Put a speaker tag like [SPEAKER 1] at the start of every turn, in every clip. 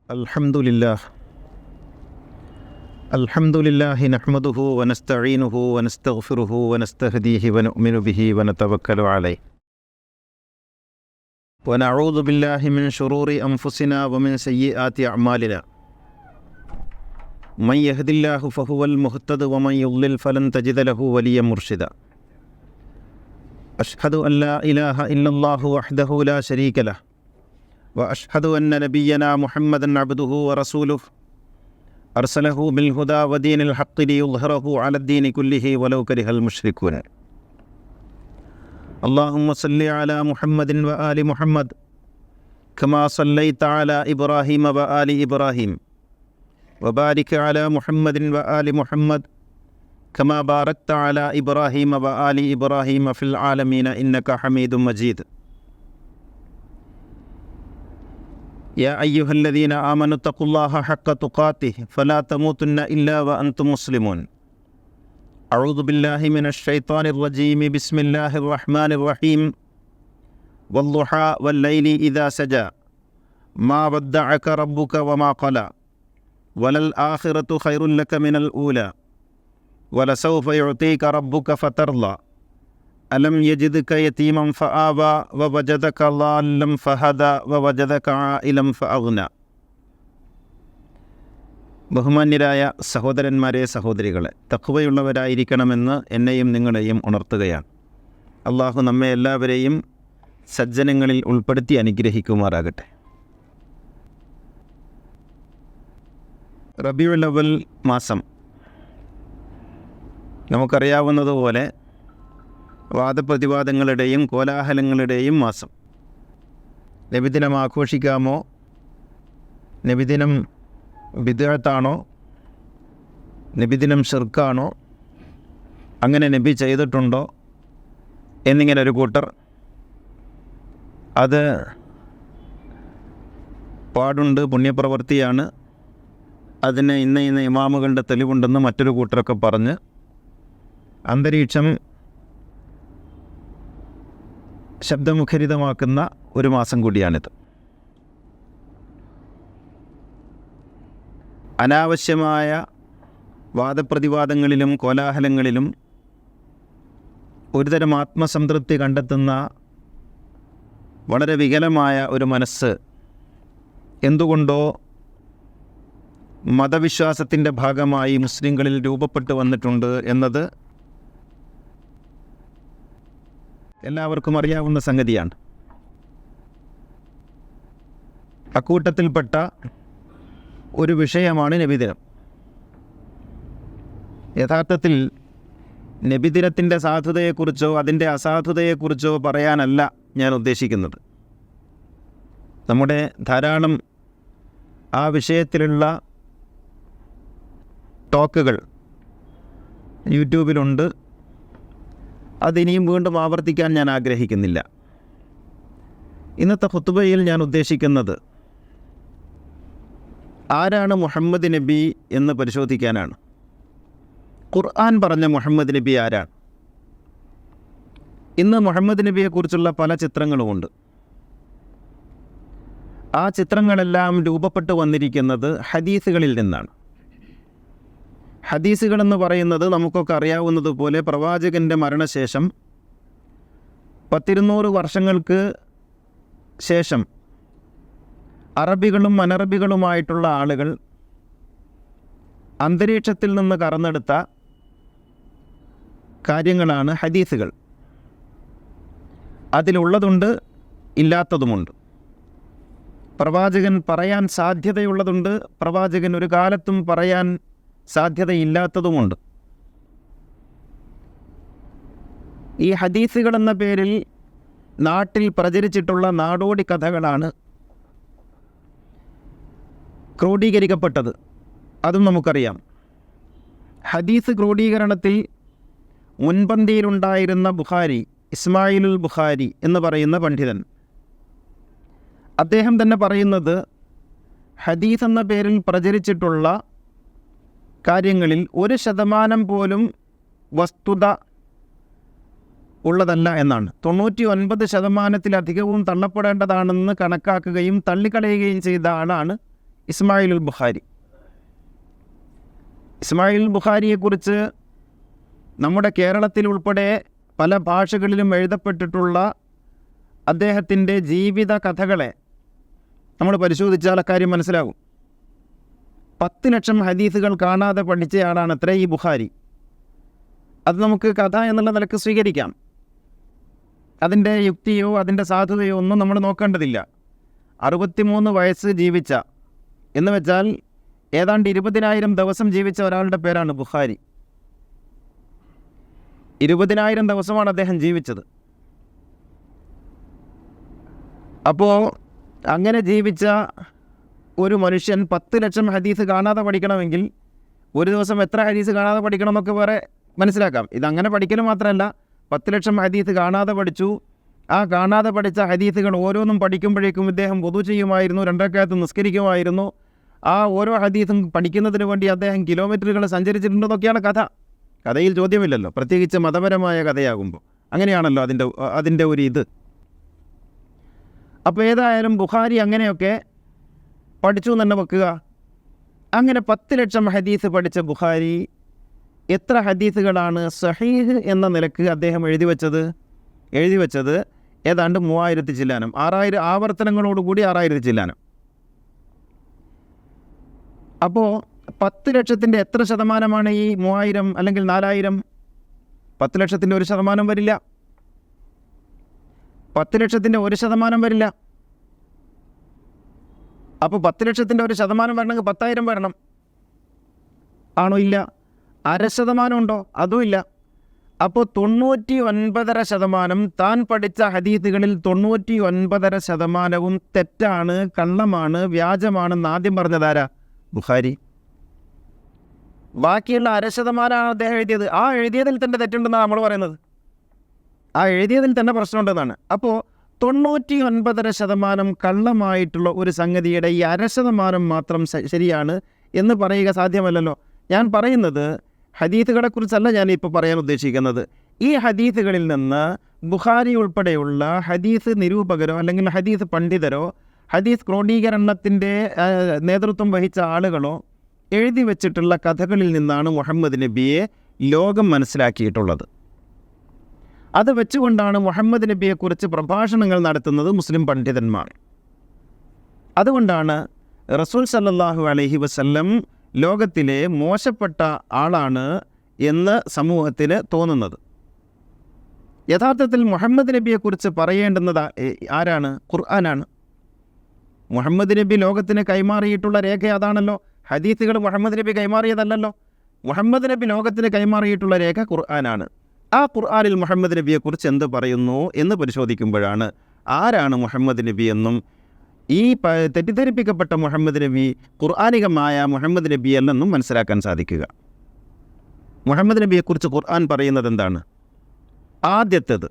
[SPEAKER 1] അൽഹംദുലില്ലാഹ് നഹ്മദുഹു വനസ്തഈനുഹു വനസ്തഗ്ഫിറുഹു വനസ്തഹ്ദീഹി വനുഅ്മിനു ബിഹി വനതവക്കലു അലൈഹി വനഊദു ബില്ലാഹി മിൻ ശുറൂരി അൻഫുസിനാ വമിൻ സയ്യിആതി അഅ്മാലിനാ മൻ യഹ്ദില്ലാഹു ഫഹുവൽ മുഹ്തദി വമൻ യുദ്ലിൽ ഫലൻ തജിദ ലഹു വലിയ്യൻ മുർഷിദാ അഷ്ഹദു അൻ ലാ ഇലാഹ ഇല്ലല്ലാഹു വഹ്ദഹു ലാ ശരീക ലഹു വഅഷ്ഹദു അന്ന നബിയ്യനാ മുഹമ്മദൻ അബ്ദുഹു വറസൂലുഹു അർസലഹു ബിൽഹുദാ വദീനിൽ ഹഖ് ലിയുദ്ഹിറഹു അലദ്ദീനി കുല്ലിഹി വലൗ കരിഹൽ മുശ്രികൂൻ. അല്ലാഹുമ്മ സല്ലി അലാ മുഹമ്മദിൻ വആലി മുഹമ്മദ് കമാ സല്ലൈത അലാ ഇബ്രാഹീമ വആലി ഇബ്രാഹീം വബാരിക് അലാ മുഹമ്മദിൻ വആലി മുഹമ്മദ് കമാ ബാരക്ത അലാ ഇബ്രാഹീമ വആലി ഇബ്രാഹീമ ഫിൽ ആലമീന ഇന്നക ഹമീദും മജീദ്. يا أيها الذين آمنوا اتقوا الله حق تقاته فلا تموتن إلا وأنتم مسلمون. أعوذ بالله من الشيطان الرجيم. بسم الله الرحمن الرحيم. والضحى والليل إذا سجى ما ودعك ربك وما قلى وللآخرة خير لك من الأولى ولسوف يعطيك ربك فترضى അലം യജിദ്ക യതീമൻ ഫആവാ വവജദക ളാല്ലൻ ഫഹദാ വവജദക ആയിലൻ ഫഅഗ്ന. ബഹുമാന്യരായ സഹോദരന്മാരെ, സഹോദരികളെ, തഖ്വയുള്ളവരായിരിക്കണമെന്ന് എന്നെയും നിങ്ങളെയും ഉണർത്തുകയാണ്. അള്ളാഹു നമ്മെ എല്ലാവരെയും സജ്ജനങ്ങളിൽ ഉൾപ്പെടുത്തി അനുഗ്രഹിക്കുമാറാകട്ടെ. റബീഉൽ അവ്വൽ മാസം നമുക്കറിയാവുന്നതുപോലെ വാദപ്രതിവാദങ്ങളുടെയും കോലാഹലങ്ങളുടെയും മാസം. നബിദിനം ആഘോഷിക്കാമോ, നബിദിനം ബിദ്അത്താണോ, നബിദിനം ശിർക്കാണോ, അങ്ങനെ നബി ചെയ്തിട്ടുണ്ടോ എന്നിങ്ങനെ ഒരു കൂട്ടർ, അത് പാടുണ്ട്, പുണ്യപ്രവൃത്തിയാണ്, അതിന് ഇന്ന ഇമാമുകളുടെ തെളിവുണ്ടെന്ന് മറ്റൊരു കൂട്ടരൊക്കെ പറഞ്ഞ് അന്തരീക്ഷം ശബ്ദമുഖരിതമാക്കുന്ന ഒരു മാസം കൂടിയാണിത്. അനാവശ്യമായ വാദപ്രതിവാദങ്ങളിലും കോലാഹലങ്ങളിലും ഒരുതരം ആത്മസംതൃപ്തി കണ്ടെത്തുന്ന വളരെ വികലമായ ഒരു മനസ്സ് എന്തുകൊണ്ടോ മതവിശ്വാസത്തിൻ്റെ ഭാഗമായി മുസ്ലിങ്ങളിൽ രൂപപ്പെട്ടു വന്നിട്ടുണ്ട് എന്നത് എല്ലാവർക്കും അറിയാവുന്ന സംഗതിയാണ്. അക്കൂട്ടത്തിൽപ്പെട്ട ഒരു വിഷയമാണ് നബിദിനം. യഥാർത്ഥത്തിൽ നബിദിനത്തിൻ്റെ സാധുതയെക്കുറിച്ചോ അതിൻ്റെ അസാധുതയെക്കുറിച്ചോ പറയാനല്ല ഞാൻ ഉദ്ദേശിക്കുന്നത്. നമ്മുടെ ധാരാളം ആ വിഷയത്തിലുള്ള ടോക്കുകൾ യൂട്യൂബിലുണ്ട്. അതിനിയും വീണ്ടും ആവർത്തിക്കാൻ ഞാൻ ആഗ്രഹിക്കുന്നില്ല. ഇന്നത്തെ ഖുത്ബയിൽ ഞാൻ ഉദ്ദേശിക്കുന്നത് ആരാണ് മുഹമ്മദ് നബി എന്ന് പരിശോധിക്കാനാണ്. ഖുർആൻ പറഞ്ഞ മുഹമ്മദ് നബി ആരാണ്? ഇന്ന് മുഹമ്മദ് നബിയെക്കുറിച്ചുള്ള പല ചിത്രങ്ങളുമുണ്ട്. ആ ചിത്രങ്ങളെല്ലാം രൂപപ്പെട്ടു വന്നിരിക്കുന്നത് ഹദീസുകളിൽ നിന്നാണ്. ഹദീസുകളെന്ന് പറയുന്നത് നമുക്കൊക്കെ അറിയാവുന്നതുപോലെ പ്രവാചകൻ്റെ മരണശേഷം 200 വർഷങ്ങൾക്ക് ശേഷം അറബികളും അനറബികളുമായിട്ടുള്ള ആളുകൾ അന്തരീക്ഷത്തിൽ നിന്ന് കറന്നെടുത്ത കാര്യങ്ങളാണ് ഹദീസുകൾ. അതിലുള്ളതുണ്ട്, ഇല്ലാത്തതുമുണ്ട്. പ്രവാചകൻ പറയാൻ സാധ്യതയുള്ളതുണ്ട്, പ്രവാചകൻ ഒരു കാലത്തും പറയാൻ സാധ്യതയില്ലാത്തതുമുണ്ട്. ഈ ഹദീസുകളെന്ന പേരിൽ നാട്ടിൽ പ്രചരിച്ചിട്ടുള്ള നാടോടി കഥകളാണ് ക്രോഡീകരിക്കപ്പെട്ടത്. അതും നമുക്കറിയാം. ഹദീസ് ക്രോഡീകരണത്തിൽ മുൻപന്തിയിലുണ്ടായിരുന്ന ബുഖാരി, ഇസ്മായിലുൽ ബുഖാരി എന്ന് പറയുന്ന പണ്ഡിതൻ, അദ്ദേഹം തന്നെ പറയുന്നത് ഹദീസ് എന്ന പേരിൽ പ്രചരിച്ചിട്ടുള്ള കാര്യങ്ങളിൽ 1% പോലും വസ്തുത ഉള്ളതല്ല എന്നാണ്. 99%-ലധികവും തള്ളപ്പെടേണ്ടതാണെന്ന് കണക്കാക്കുകയും തള്ളിക്കളയുകയും ചെയ്ത ആളാണ് ഇസ്മായിലുൽ ബുഖാരി. ഇസ്മായിലുൽ ബുഖാരിയെക്കുറിച്ച് നമ്മുടെ കേരളത്തിൽ ഉൾപ്പെടെ പല ഭാഷകളിലും എഴുതപ്പെട്ടിട്ടുള്ള അദ്ദേഹത്തിൻ്റെ ജീവിത കഥകളെ നമ്മൾ പരിശോധിച്ചാൽ അക്കാര്യം മനസ്സിലാകും. 10 ലക്ഷം ഹദീസുകൾ കാണാതെ പഠിച്ചയാളാണ് അത്ര ഈ ബുഖാരി. അത് നമുക്ക് കഥ എന്നുള്ള നിലക്ക് സ്വീകരിക്കാം. അതിൻ്റെ യുക്തിയോ അതിൻ്റെ സാധുതയോ ഒന്നും നമ്മൾ നോക്കേണ്ടതില്ല. 63 വയസ്സ് ജീവിച്ച എന്ന് വെച്ചാൽ ഏതാണ്ട് 20,000 ദിവസം ജീവിച്ച ഒരാളുടെ പേരാണ് ബുഖാരി. 20,000 ദിവസമാണ് അദ്ദേഹം ജീവിച്ചത്. അപ്പോൾ അങ്ങനെ ജീവിച്ച ഒരു മനുഷ്യൻ 10 ലക്ഷം ഹദീസ് കാണാതെ പഠിക്കണമെങ്കിൽ ഒരു ദിവസം എത്ര ഹദീസ് കാണാതെ പഠിക്കണം എന്നൊക്കെ വേറെ മനസ്സിലാക്കാം. ഇതങ്ങനെ പഠിക്കൽ മാത്രമല്ല, 10 ലക്ഷം ഹദീസ് കാണാതെ പഠിച്ചു. ആ കാണാതെ പഠിച്ച ഹദീസുകൾ ഓരോന്നും പഠിക്കുമ്പോഴേക്കും ഇദ്ദേഹം വുദു ചെയ്യുമായിരുന്നു, 2 റക്അത്ത് നിസ്കരിക്കുമായിരുന്നു. ആ ഓരോ ഹദീസും പഠിക്കുന്നതിന് വേണ്ടി അദ്ദേഹം കിലോമീറ്ററുകൾ സഞ്ചരിച്ചിട്ടുണ്ടെന്നൊക്കെയാണ് കഥ. കഥയിൽ ചോദ്യമില്ലല്ലോ, പ്രത്യേകിച്ച് മതപരമായ കഥയാകുമ്പോൾ. അങ്ങനെയാണല്ലോ അതിൻ്റെ ഒരു ഇത്. അപ്പോൾ ഏതായാലും ബുഖാരി അങ്ങനെയൊക്കെ പഠിച്ചു എന്ന് തന്നെ വെക്കുക. അങ്ങനെ 10 ലക്ഷം ഹദീസ് പഠിച്ച ബുഖാരി എത്ര ഹദീസുകളാണ് സഹീഹ് എന്ന നിലക്ക് അദ്ദേഹം എഴുതി വെച്ചത് ഏതാണ്ട് 3000 ചില്ലാനം, 6000 ആവർത്തനങ്ങളോടുകൂടി 6000 ചില്ലാനം. അപ്പോൾ 10 ലക്ഷത്തിൻ്റെ എത്ര ശതമാനമാണ് ഈ 3000 അല്ലെങ്കിൽ 4000? 10 ലക്ഷത്തിൻ്റെ 1% വരില്ല. 10 ലക്ഷത്തിൻ്റെ 1% വരില്ല. അപ്പോൾ 10 ലക്ഷത്തിൻ്റെ 1% വരണമെങ്കിൽ 10,000 വരണം. ആണോ? ഇല്ല. 0.5% ഉണ്ടോ? അതും ഇല്ല. അപ്പോൾ 99.5% താൻ പഠിച്ച ഹദീസുകളിൽ 99.5% തെറ്റാണ്, കള്ളമാണ്, വ്യാജമാണെന്ന് ആദ്യം പറഞ്ഞതാരാ? ബുഖാരി. ബാക്കിയുള്ള 0.5% അദ്ദേഹം എഴുതിയത്. ആ എഴുതിയതിൽ തന്നെ തെറ്റുണ്ടെന്നാണ് നമ്മൾ പറയുന്നത്. ആ എഴുതിയതിൽ തന്നെ പ്രശ്നമുണ്ടെന്നാണ്. അപ്പോൾ 99.5% കള്ളമായിട്ടുള്ള ഒരു സംഗതിയുടെ ഈ 0.5% മാത്രം ശരിയാണ് എന്ന് പറയുക സാധ്യമല്ലല്ലോ. ഞാൻ പറയുന്നത് ഹദീസുകളെക്കുറിച്ചല്ല ഞാനിപ്പോൾ പറയാൻ ഉദ്ദേശിക്കുന്നത്. ഈ ഹദീസുകളിൽ നിന്ന് ബുഖാരി ഉൾപ്പെടെയുള്ള ഹദീസ് നിരൂപകരോ അല്ലെങ്കിൽ ഹദീസ് പണ്ഡിതരോ ഹദീസ് ക്രോഡീകരണത്തിൻ്റെ നേതൃത്വം വഹിച്ച ആളുകളോ എഴുതി വച്ചിട്ടുള്ള കഥകളിൽ നിന്നാണ് മുഹമ്മദ് നബിയെ ലോകം മനസ്സിലാക്കിയിട്ടുള്ളത്. അത് വെച്ചുകൊണ്ടാണ് മുഹമ്മദ് നബിയെക്കുറിച്ച് പ്രഭാഷണങ്ങൾ നടത്തുന്നത് മുസ്ലിം പണ്ഡിതന്മാർ. അതുകൊണ്ടാണ് റസൂൽ സല്ലല്ലാഹു അലൈഹി വസല്ലം ലോകത്തിലെ മോശപ്പെട്ട ആളാണ് എന്ന് സമൂഹത്തിന് തോന്നുന്നത്. യഥാർത്ഥത്തിൽ മുഹമ്മദ് നബിയെക്കുറിച്ച് പറയേണ്ടുന്നത് ആരാണ്? ഖുർആനാണ്. മുഹമ്മദ് നബി ലോകത്തിന് കൈമാറിയിട്ടുള്ള രേഖ അതാണല്ലോ. ഹദീസുകൾ മുഹമ്മദ് നബി കൈമാറിയതല്ലല്ലോ. മുഹമ്മദ് നബി ലോകത്തിന് കൈമാറിയിട്ടുള്ള രേഖ ഖുർആനാണ്. ആ ഖുർആനിൽ മുഹമ്മദ് നബിയെക്കുറിച്ച് എന്ത് പറയുന്നു എന്ന് പരിശോധിക്കുമ്പോഴാണ് ആരാണ് മുഹമ്മദ് നബി എന്നും ഈ തെറ്റിദ്ധരിപ്പിക്കപ്പെട്ട മുഹമ്മദ് നബി ഖുർആനികമായ മുഹമ്മദ് നബി അല്ലെന്നും മനസ്സിലാക്കാൻ സാധിക്കുക. മുഹമ്മദ് നബിയെക്കുറിച്ച് ഖുർആൻ പറയുന്നത് എന്താണ്? ആദ്യത്തേത്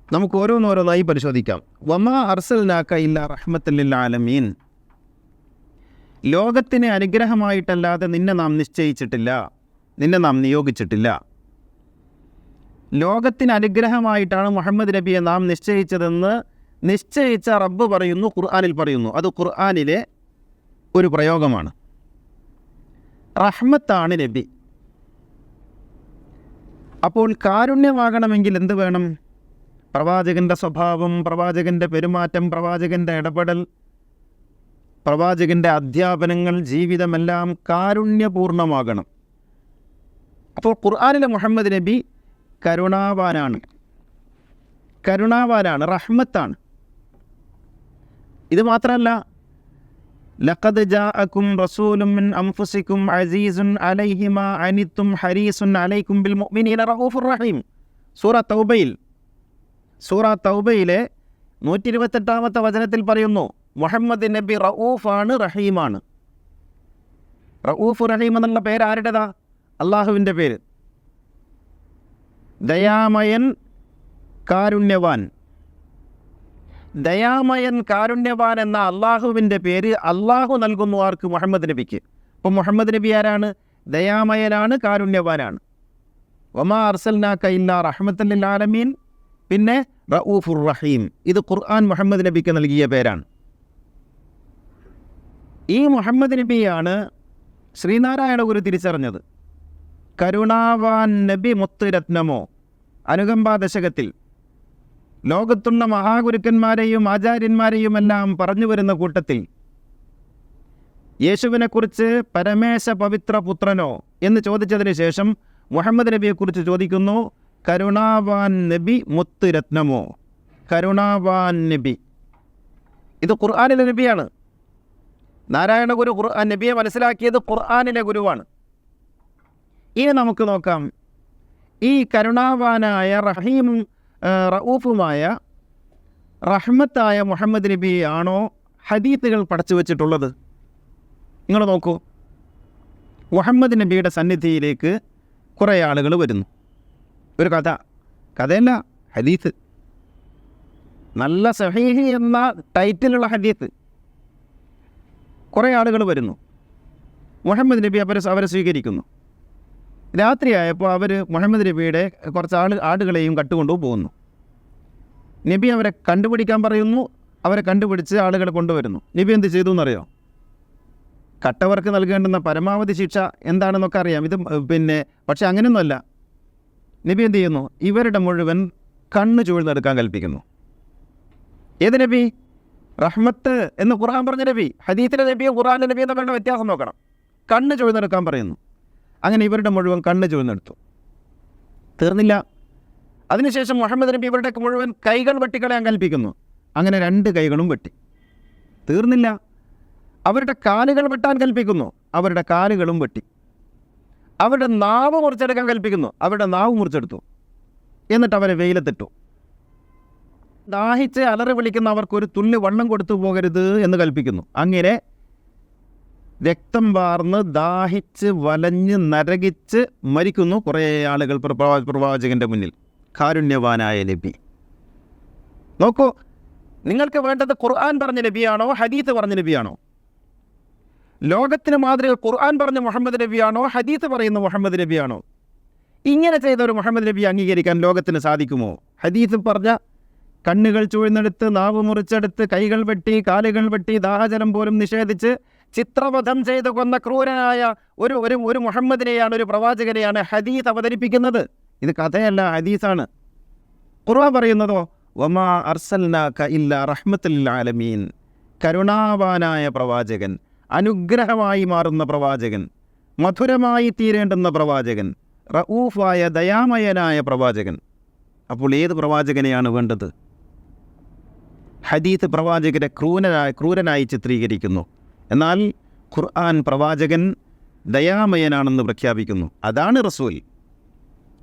[SPEAKER 1] നമുക്ക് ഓരോന്നോരോന്നായി പരിശോധിക്കാം. വമാ അർസൽനാക ഇല്ലാ റഹ്മത്തൽ ലിൽ ആലമീൻ. ലോകത്തിന് അനുഗ്രഹമായിട്ടല്ലാതെ നിന്നെ നാം നിശ്ചയിച്ചിട്ടില്ല, നിന്നെ നാം നിയോഗിച്ചിട്ടില്ല. ലോകത്തിന് അനുഗ്രഹമായിട്ടാണ് മുഹമ്മദ് നബിയെ നാം നിശ്ചയിച്ചതെന്ന് നിശ്ചയിച്ച റബ്ബ് പറയുന്നു, ഖുർആനിൽ പറയുന്നു. അത് ഖുർആനിലെ ഒരു പ്രയോഗമാണ്. റഹ്മത്താണ് നബി. അപ്പോൾ കാരുണ്യമാകണമെങ്കിൽ എന്ത് വേണം? പ്രവാചകൻ്റെ സ്വഭാവം, പ്രവാചകൻ്റെ പെരുമാറ്റം, പ്രവാചകൻ്റെ ഇടപെടൽ, പ്രവാചകൻ്റെ അധ്യാപനങ്ങൾ, ജീവിതമെല്ലാം കാരുണ്യപൂർണ്ണമാകണം. അപ്പോൾ ഖുർആനിലെ മുഹമ്മദ് നബി കരുണാവാനാണ്, റഹ്മത്താണ്. ഇത് മാത്രമല്ല, ലഖദ് ജാഅകും റസൂലുൻ മിൻ അൻഫുസികും അസീസുൻ അലൈഹി മാ അനിത്തും ഹരീസുൻ അലൈക്കും ബിൽ മുഅ്മിനീന റഊഫുർ റഹീം. സൂറ തൗബയിലെ 128-ാമത്തെ വചനത്തിൽ പറയുന്നു മുഹമ്മദ് നബി റഊഫാണ്, റഹീമാണ്. റഊഫ് റഹീം എന്നുള്ള പേര് ആരുടേതാ? അള്ളാഹുവിൻ്റെ പേര്. ദയാമയൻ, കാരുണ്യവാൻ. ദയാമയൻ, കാരുണ്യവാൻ എന്ന അള്ളാഹുവിൻ്റെ പേര് അള്ളാഹു നൽകുന്നു ആർക്ക്? മുഹമ്മദ് നബിക്ക്. അപ്പോൾ മുഹമ്മദ് നബി ആരാണ്? ദയാമയനാണ്, കാരുണ്യവാനാണ്. വമാ അർസൽനാക ഇല്ലാ റഹ്മത്തൽ ലിൽ ആലമീൻ. പിന്നെ റഊഫുർ റഹീം. ഇത് ഖുർആൻ മുഹമ്മദ് നബിക്ക് നൽകിയ പേരാണ്. ഈ മുഹമ്മദ് നബിയാണ് ശ്രീനാരായണ ഗുരു തിരിച്ചറിഞ്ഞത്. കരുണാവാൻ നബി മുത്തുരത്നമോ അനുകമ്പാ ദശകത്തിൽ ലോകത്തുള്ള മഹാഗുരുക്കന്മാരെയും ആചാര്യന്മാരെയുമെല്ലാം പറഞ്ഞു വരുന്ന കൂട്ടത്തിൽ യേശുവിനെക്കുറിച്ച് പരമേശ പവിത്ര പുത്രനോ എന്ന് ചോദിച്ചതിന് ശേഷം മുഹമ്മദ് നബിയെക്കുറിച്ച് ചോദിക്കുന്നു, കരുണാവാൻ നബി മുത്തുരത്നമോ. കരുണാവാൻ നബി, ഇത് ഖുർആനിലെ നബിയാണ്. നാരായണ ഗുരു ഖുർആൻ നബിയെ മനസ്സിലാക്കിയത് ഖുർആനിലെ ഗുരുവാണ്. ഇനി നമുക്ക് നോക്കാം, ഈ കരുണാവാനായ റഹീമും റഊഫുമായ റഹ്മത്തായ മുഹമ്മദ് നബി ആണോ ഹദീത്തുകൾ പടച്ചു വച്ചിട്ടുള്ളത്? നിങ്ങൾ നോക്കൂ, മുഹമ്മദ് നബിയുടെ സന്നിധിയിലേക്ക് കുറേ ആളുകൾ വരുന്നു. ഒരു കഥയല്ല, ഹദീത്ത്, നല്ല സഹീഹ് എന്ന ടൈറ്റിലുള്ള ഹദീത്ത്. കുറേ ആളുകൾ വരുന്നു, മുഹമ്മദ് നബി അവരെ സ്വീകരിക്കുന്നു. രാത്രിയായപ്പോൾ അവർ മുഹമ്മദ് നബിയുടെ കുറച്ച് ആടുകളെയും കട്ടുകൊണ്ടു പോകുന്നു. നബി അവരെ കണ്ടുപിടിക്കാൻ പറയുന്നു. അവരെ കണ്ടുപിടിച്ച് ആളുകളെ കൊണ്ടുവരുന്നു. നബി എന്ത് ചെയ്തു എന്നറിയോ? കട്ടവർക്ക് നൽകേണ്ടുന്ന പരമാവധി ശിക്ഷ എന്താണെന്നൊക്കെ അറിയാം. ഇത് പക്ഷെ അങ്ങനെയൊന്നുമല്ല. നബി എന്ത് ചെയ്യുന്നു? ഇവരുടെ മുഴുവൻ കണ്ണ് ചൂഴ്ന്നെടുക്കാൻ കൽപ്പിക്കുന്നു. ഏത് നബി? റഹ്മത്ത് എന്ന് ഖുർആൻ പറഞ്ഞ നബി. ഹദീത്തിലെ നബിയും ഖുർആനിലെ നബിയും തമ്മിലുള്ള വ്യത്യാസം നോക്കണം. കണ്ണ് ചൂഴ്ന്നെടുക്കാൻ പറയുന്നു. അങ്ങനെ ഇവരുടെ മുഴുവൻ കണ്ണ് ചൂഴ്ന്നെടുത്തു. തീർന്നില്ല. അതിനുശേഷം മുഹമ്മദ് നബി ഇവരുടെ മുഴുവൻ കൈകൾ വെട്ടിക്കളയാൻ കൽപ്പിക്കുന്നു. അങ്ങനെ 2 കൈകളും വെട്ടി. തീർന്നില്ല. അവരുടെ കാലുകൾ വെട്ടാൻ കൽപ്പിക്കുന്നു. അവരുടെ കാലുകളും വെട്ടി. അവരുടെ നാവ് മുറിച്ചെടുക്കാൻ കൽപ്പിക്കുന്നു. അവരുടെ നാവ് മുറിച്ചെടുത്തു. എന്നിട്ട് അവരെ വെയിലത്തിട്ടു. ദാഹിച്ച് അലറി വിളിക്കുന്ന അവർക്കൊരു തുള്ളി വെള്ളം കൊടുത്തു പോകരുത് എന്ന് കൽപ്പിക്കുന്നു. അങ്ങനെ രക്തം വാർന്ന് ദാഹിച്ച് വലഞ്ഞ് നരകിച്ച് മരിക്കുന്നു കുറേ ആളുകൾ പ്രവാചകൻ്റെ മുന്നിൽ. കാരുണ്യവാനായ നബി. നോക്കൂ, നിങ്ങൾക്ക് വേണ്ടത് ഖുർആൻ പറഞ്ഞ നബിയാണോ ഹദീത്ത് പറഞ്ഞ നബിയാണോ? ലോകത്തിന് മാതൃക ഖുർആൻ പറഞ്ഞ മുഹമ്മദ് നബിയാണോ ഹദീത്ത് പറയുന്ന മുഹമ്മദ് നബിയാണോ? ഇങ്ങനെ ചെയ്ത ഒരു മുഹമ്മദ് നബി അംഗീകരിക്കാൻ ലോകത്തിന് സാധിക്കുമോ? ഹദീത്ത് പറഞ്ഞ കണ്ണുകൾ ചൂഴ്ന്നെടുത്ത്, നാവ് മുറിച്ചെടുത്ത്, കൈകൾ വെട്ടി, കാലുകൾ വെട്ടി, ദാഹജലം പോലും നിഷേധിച്ച് ചിത്രവധം ചെയ്ത് കൊന്ന ക്രൂരനായ ഒരു മുഹമ്മദിനെയാണ്, ഒരു പ്രവാചകനെയാണ് ഹദീത്ത് അവതരിപ്പിക്കുന്നത്. ഇത് കഥയല്ല, ഹദീസാണ്. ഖുർആൻ പറയുന്നതോ വമാ അർസൽനാക ഇല്ലാ റഹ്മത്തുൽ ആലമീൻ. കരുണാവാനായ പ്രവാചകൻ, അനുഗ്രഹമായി മാറുന്ന പ്രവാചകൻ, മധുരമായി തീരേണ്ടുന്ന പ്രവാചകൻ, റഊഫായ ദയാമയനായ പ്രവാചകൻ. അപ്പോൾ ഏത് പ്രവാചകനെയാണ് വേണ്ടത്? ഹദീത്ത് പ്രവാചകരെ ക്രൂരനായി ചിത്രീകരിക്കുന്നു. എന്നാൽ ഖുർആൻ പ്രവാചകൻ ദയാമയനാണെന്ന് പ്രഖ്യാപിക്കുന്നു. അതാണ് റസൂൽ.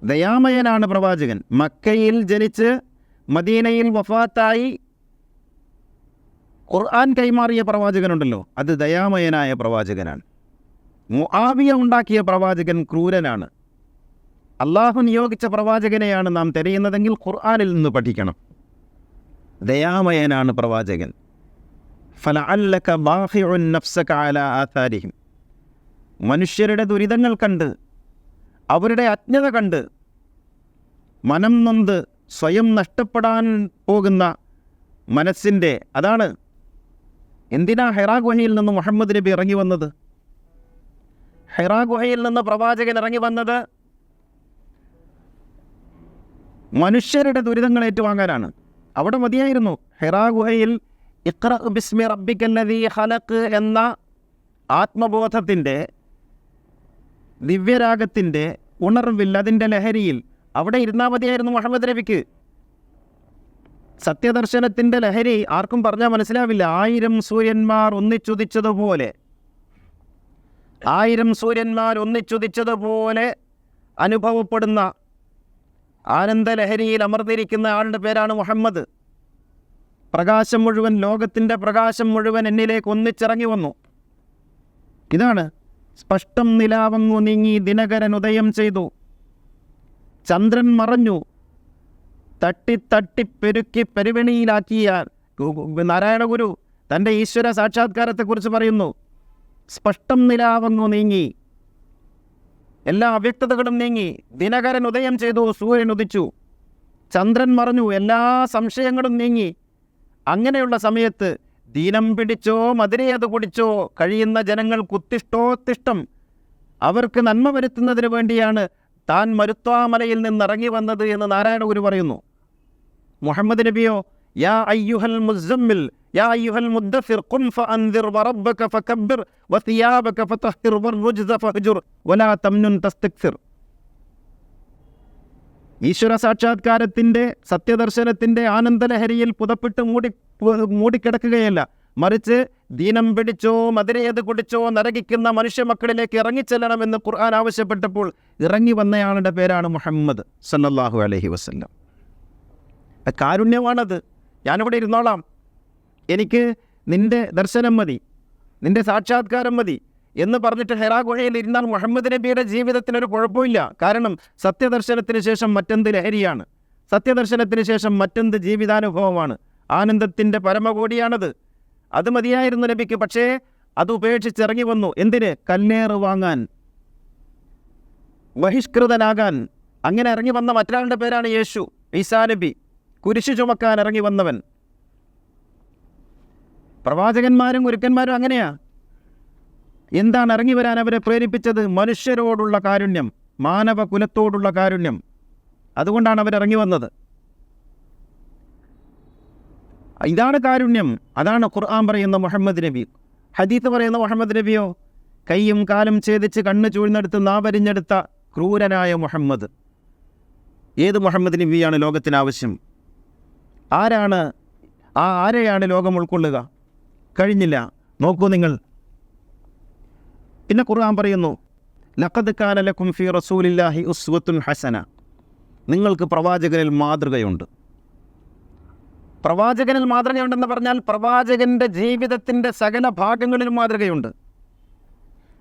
[SPEAKER 1] ദയാമയനാണ് പ്രവാചകൻ. മക്കയിൽ ജനിച്ച് മദീനയിൽ വഫാത്തായി ഖുർആൻ കൈമാറിയ പ്രവാചകനുണ്ടല്ലോ, അത് ദയാമയനായ പ്രവാചകനാണ്. മുആവിയ ഉണ്ടാക്കിയ പ്രവാചകൻ ക്രൂരനാണ്. അള്ളാഹു നിയോഗിച്ച പ്രവാചകനെയാണ് നാം തിരയുന്നതെങ്കിൽ ഖുർആനിൽ നിന്ന് പഠിക്കണം. ദയാമയനാണ് പ്രവാചകൻ. ഫലഅല്ലക ബാഖിഉൻ നഫ്സക അലാ ആഥാരിഹിം. മനുഷ്യരുടെ ദുരിതങ്ങൾ കണ്ട്, അവരുടെ അജ്ഞത കണ്ട് മനം നൊന്ത് സ്വയം നഷ്ടപ്പെടാൻ പോകുന്ന മനസ്സിൻ്റെ, അതാണ് എന്തിനാ ഹിറാ ഗുഹയിൽ നിന്ന് മുഹമ്മദ് നബി ഇറങ്ങി വന്നത്? ഹിറാ ഗുഹയിൽ നിന്ന് പ്രവാചകൻ ഇറങ്ങി വന്നത് മനുഷ്യരുടെ ദുരിതങ്ങൾ ഏറ്റുവാങ്ങാനാണ്. അവിടെ മതിയായിരുന്നു. ഹിറാ ഗുഹയിൽ ഇഖ്റ ബിസ്മി റബ്ബിക്കല്ലദീ ഖലഖ് എന്ന ആത്മബോധത്തിൻ്റെ ദിവ്യരാഗത്തിൻ്റെ ഉണർവിൽ, അതിൻ്റെ ലഹരിയിൽ അവിടെ ഇരുന്നാൽ മതിയായിരുന്നു മുഹമ്മദ് നബിക്ക്. സത്യദർശനത്തിൻ്റെ ലഹരി ആർക്കും പറഞ്ഞാൽ മനസ്സിലാവില്ല. 1000 സൂര്യന്മാർ ഒന്നിച്ചുദിച്ചതുപോലെ, 1000 സൂര്യന്മാർ ഒന്നിച്ചുദിച്ചതുപോലെ അനുഭവപ്പെടുന്ന ആനന്ദലഹരിയിൽ അമർന്നിരിക്കുന്ന ആളുടെ പേരാണ് മുഹമ്മദ്. പ്രകാശം മുഴുവൻ, ലോകത്തിൻ്റെ പ്രകാശം മുഴുവൻ എന്നിലേക്ക് ഒന്നിച്ചിറങ്ങി വന്നു. ഇതാണ് സ്പഷ്ടം നിലാവങ്ങു നീങ്ങി ദിനകരൻ ഉദയം ചെയ്തു. ചന്ദ്രൻ മറഞ്ഞു, തട്ടി പെരുക്കി പെരുവെണിയിലാക്കിയ നാരായണ ഗുരു തൻ്റെ ഈശ്വര സാക്ഷാത്കാരത്തെക്കുറിച്ച് പറയുന്നു. സ്പഷ്ടം നിലാവങ്ങു നീങ്ങി, എല്ലാ അവ്യക്തതകളും നീങ്ങി, ദിനകരൻ ഉദയം ചെയ്തു, സൂര്യൻ ഉദിച്ചു, ചന്ദ്രൻ മറഞ്ഞു, എല്ലാ സംശയങ്ങളും നീങ്ങി. അങ്ങനെയുള്ള സമയത്ത് ദീനം പിടിച്ചോ മതിരയത് കുടിച്ചോ കഴിയുന്ന ജനങ്ങൾ കുത്തിഷ്ടോത്തിഷ്ടം അവർക്ക് നന്മ വരുത്തുന്നതിന് വേണ്ടിയാണ് താൻ മരുത്വാമലയിൽ നിന്നിറങ്ങി വന്നത് എന്ന് നാരായണ ഗുരു പറയുന്നു. മുഹമ്മദ് നബിയോ യാ അയ്യുഹൽ മുസമ്മിൽ യാ അയ്യുഹൽ മുദ്ദസിർ ഖും ഫഅൻദിർ വറബ്ബക ഫകബ്ബിർ വസിയാബക ഫതഹിർ വറുജ്സ ഫഹ്ജുർ വലാ തംനുൻ തസ്തക്സിർ. ഈശ്വര സാക്ഷാത്കാരത്തിൻ്റെ സത്യദർശനത്തിൻ്റെ ആനന്ദലഹരിയിൽ പുതപ്പിട്ട് മൂടിക്കിടക്കുകയല്ല, മറിച്ച് ദീനം പിടിച്ചോ മതിരയത് കുടിച്ചോ നരകിക്കുന്ന മനുഷ്യ മക്കളിലേക്ക് ഇറങ്ങിച്ചെല്ലണമെന്ന് ഖുർആൻ ആവശ്യപ്പെട്ടപ്പോൾ ഇറങ്ങി വന്നയാളുടെ പേരാണ് മുഹമ്മദ് സല്ലല്ലാഹു അലൈഹി വസല്ലം. കാരുണ്യമാണത്. ഞാനിവിടെ ഇരുന്നോളാം, എനിക്ക് നിൻ്റെ ദർശനം മതി, നിൻ്റെ സാക്ഷാത്കാരം മതി എന്ന് പറഞ്ഞിട്ട് ഹെറാ ഗുഹയിൽ ഇരുന്നാൽ മുഹമ്മദ് നബിയുടെ ജീവിതത്തിനൊരു കുഴപ്പമില്ല. കാരണം സത്യദർശനത്തിന് ശേഷം മറ്റെന്ത് ലഹരിയാണ്, സത്യദർശനത്തിന് ശേഷം മറ്റെന്ത് ജീവിതാനുഭവമാണ്, ആനന്ദത്തിൻ്റെ പരമകോടിയാണത്. അത് മതിയായിരുന്നു നബിക്ക്. പക്ഷേ അത് ഉപേക്ഷിച്ചിറങ്ങി വന്നു. എന്തിന്? കല്ലേറ് വാങ്ങാൻ, ബഹിഷ്കൃതനാകാൻ. അങ്ങനെ ഇറങ്ങി വന്ന മറ്റൊരാളുടെ പേരാണ് യേശു, ഈസാ നബി, കുരിശു ചുമക്കാൻ ഇറങ്ങി വന്നവൻ. പ്രവാചകന്മാരും ഗുരുക്കന്മാരും അങ്ങനെയാ. എന്താണ് ഇറങ്ങി വരാൻ അവരെ പ്രേരിപ്പിച്ചത്? മനുഷ്യരോടുള്ള കാരുണ്യം, മാനവ കുലത്തോടുള്ള കാരുണ്യം. അതുകൊണ്ടാണ് അവരിറങ്ങി വന്നത്. ഇതാണ് കാരുണ്യം. അതാണ് ഖുർആൻ പറയുന്ന മുഹമ്മദ് നബി. ഹദീത്ത് പറയുന്ന മുഹമ്മദ് നബിയോ കൈയും കാലും ഛേദിച്ച് കണ്ണ് ചൂഴ്ന്നെടുത്ത് നാവരിഞ്ഞെടുത്ത ക്രൂരനായ മുഹമ്മദ്. ഏത് മുഹമ്മദ് നബിയാണ് ലോകത്തിന് ആവശ്യം? ആരെയാണ് ലോകം ഉൾക്കൊള്ളുക? കഴിഞ്ഞില്ല. നോക്കൂ നിങ്ങൾ. പിന്നെ ഖുർആൻ പറയുന്നു, ലഖദ് കാന ലക്കും ഫീ റസൂലില്ലാഹി ഉസ്വത്തുൻ ഹസന. നിങ്ങൾക്ക് പ്രവാചകനിൽ മാതൃകയുണ്ട്. പ്രവാചകനിൽ മാതൃകയുണ്ടെന്ന് പറഞ്ഞാൽ പ്രവാചകൻ്റെ ജീവിതത്തിൻ്റെ സകല ഭാഗങ്ങളിലും മാതൃകയുണ്ട്.